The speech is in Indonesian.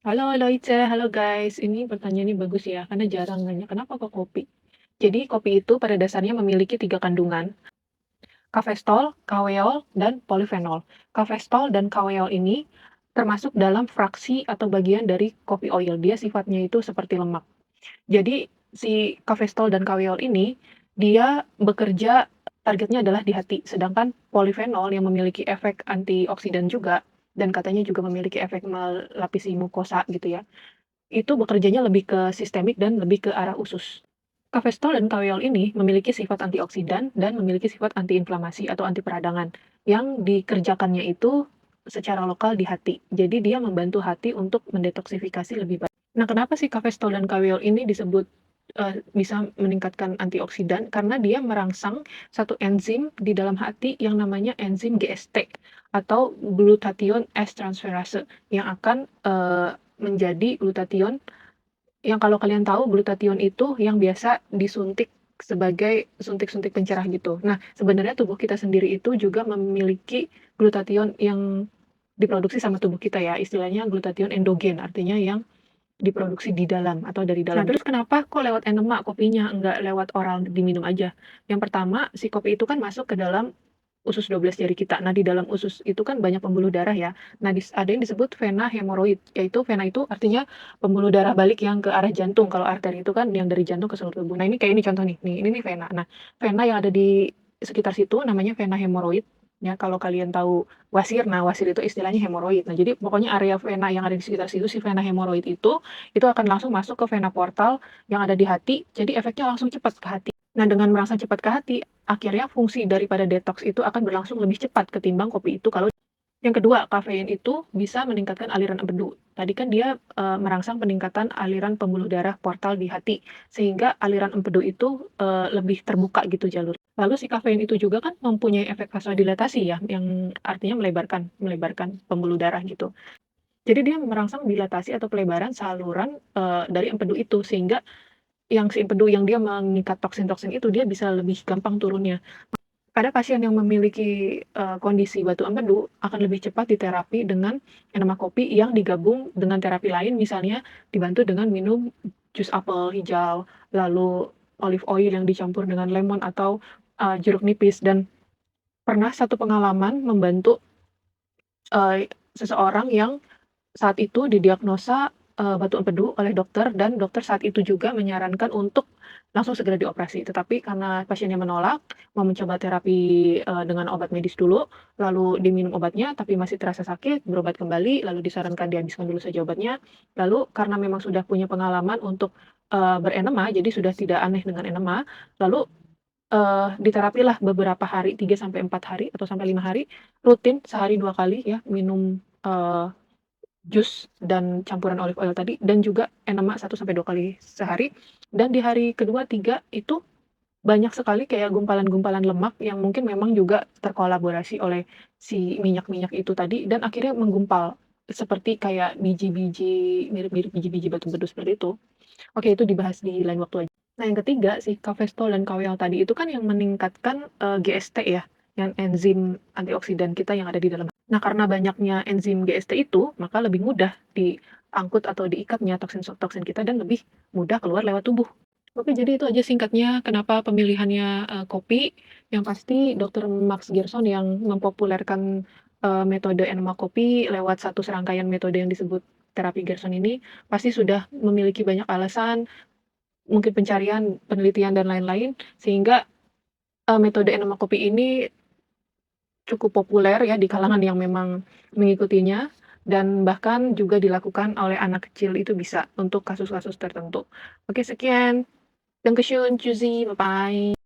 Halo Loice, halo guys. Ini pertanyaannya bagus ya, karena jarang nanya kenapa kok kopi. Jadi kopi itu pada dasarnya memiliki tiga kandungan, kafeindol, kaweol, dan polifenol. Kafeindol dan kaweol ini termasuk dalam fraksi atau bagian dari kopi oil. Dia sifatnya itu seperti lemak. Jadi si kafeindol dan kaweol ini dia bekerja targetnya adalah di hati, sedangkan polifenol yang memiliki efek antioksidan juga dan katanya juga memiliki efek melapisi mukosa gitu ya itu bekerjanya lebih ke sistemik dan lebih ke arah usus. Kafeindol dan kaweol ini memiliki sifat antioksidan dan memiliki sifat antiinflamasi atau anti peradangan yang dikerjakannya itu secara lokal di hati. Jadi dia membantu hati untuk mendetoksifikasi lebih baik. Nah, kenapa sih kafeindol dan kaweol ini disebut bisa meningkatkan antioksidan? Karena dia merangsang satu enzim di dalam hati yang namanya enzim GST atau glutathione S transferase yang akan menjadi glutathione yang kalau kalian tahu glutathione itu yang biasa disuntik sebagai suntik-suntik pencerah gitu. Nah, sebenarnya tubuh kita sendiri itu juga memiliki glutathione yang diproduksi sama tubuh kita ya, istilahnya glutathione endogen, artinya yang diproduksi di dalam atau dari dalam. Nah, terus kenapa kok lewat enema kopinya, nggak lewat oral diminum aja? Yang pertama, si kopi itu kan masuk ke dalam usus 12 jari kita. Nah, di dalam usus itu kan banyak pembuluh darah ya. Nah, ada yang disebut vena hemoroid, yaitu vena itu artinya pembuluh darah balik yang ke arah jantung. Kalau arteri itu kan yang dari jantung ke seluruh tubuh. Nah, ini kayak ini contoh nih. Nih, ini nih vena. Nah, vena yang ada di sekitar situ namanya vena hemoroid. Ya, kalau kalian tahu wasir, nah wasir itu istilahnya hemoroid. Nah, jadi pokoknya area vena yang ada di sekitar situ, si vena hemoroid itu akan langsung masuk ke vena portal yang ada di hati. Jadi efeknya langsung cepat ke hati. Nah, dengan merangsang cepat ke hati, akhirnya fungsi daripada detox itu akan berlangsung lebih cepat ketimbang kopi itu kalau yang kedua, kafein itu bisa meningkatkan aliran empedu. Tadi kan dia merangsang peningkatan aliran pembuluh darah portal di hati, sehingga aliran empedu itu lebih terbuka gitu jalur. Lalu si kafein itu juga kan mempunyai efek vasodilatasi ya, yang artinya melebarkan melebarkan pembuluh darah gitu. Jadi dia merangsang dilatasi atau pelebaran saluran dari empedu itu, sehingga yang si empedu yang dia mengikat toksin-toksin itu dia bisa lebih gampang turunnya. Pada pasien yang memiliki kondisi batu empedu akan lebih cepat diterapi dengan enema kopi yang digabung dengan terapi lain, misalnya dibantu dengan minum jus apel hijau, lalu olive oil yang dicampur dengan lemon atau jeruk nipis. Dan pernah satu pengalaman membantu seseorang yang saat itu didiagnosa batu empedu oleh dokter dan dokter saat itu juga menyarankan untuk langsung segera dioperasi. Tetapi karena pasiennya menolak, mau mencoba terapi dengan obat medis dulu, lalu diminum obatnya tapi masih terasa sakit, berobat kembali, lalu disarankan dihabiskan dulu saja obatnya. Lalu karena memang sudah punya pengalaman untuk berenema, jadi sudah tidak aneh dengan enema, lalu diterapilah beberapa hari, 3 sampai 4 hari atau sampai 5 hari, rutin sehari 2 kali ya minum jus dan campuran olive oil tadi dan juga enema 1 sampai 2 kali sehari. Dan di hari kedua, 3 itu banyak sekali kayak gumpalan-gumpalan lemak yang mungkin memang juga terkolaborasi oleh si minyak-minyak itu tadi dan akhirnya menggumpal seperti kayak biji-biji mirip-mirip biji-biji batu empedu seperti itu. Oke, itu dibahas di lain waktu aja. Nah, yang ketiga si kafeindol dan kaweol tadi itu kan yang meningkatkan GST ya, yang enzim antioksidan kita yang ada di dalam. Nah, karena banyaknya enzim GST itu, maka lebih mudah diangkut atau diikatnya toksin-toksin kita dan lebih mudah keluar lewat tubuh. Oke, jadi itu aja singkatnya kenapa pemilihannya kopi. Yang pasti Dr. Max Gerson yang mempopulerkan metode enema kopi lewat satu serangkaian metode yang disebut terapi Gerson ini pasti sudah memiliki banyak alasan, mungkin pencarian, penelitian dan lain-lain sehingga metode enema kopi ini cukup populer ya di kalangan yang memang mengikutinya dan bahkan juga dilakukan oleh anak kecil itu bisa untuk kasus-kasus tertentu. Oke, sekian. Dankeschön, tschüssi, bye-bye.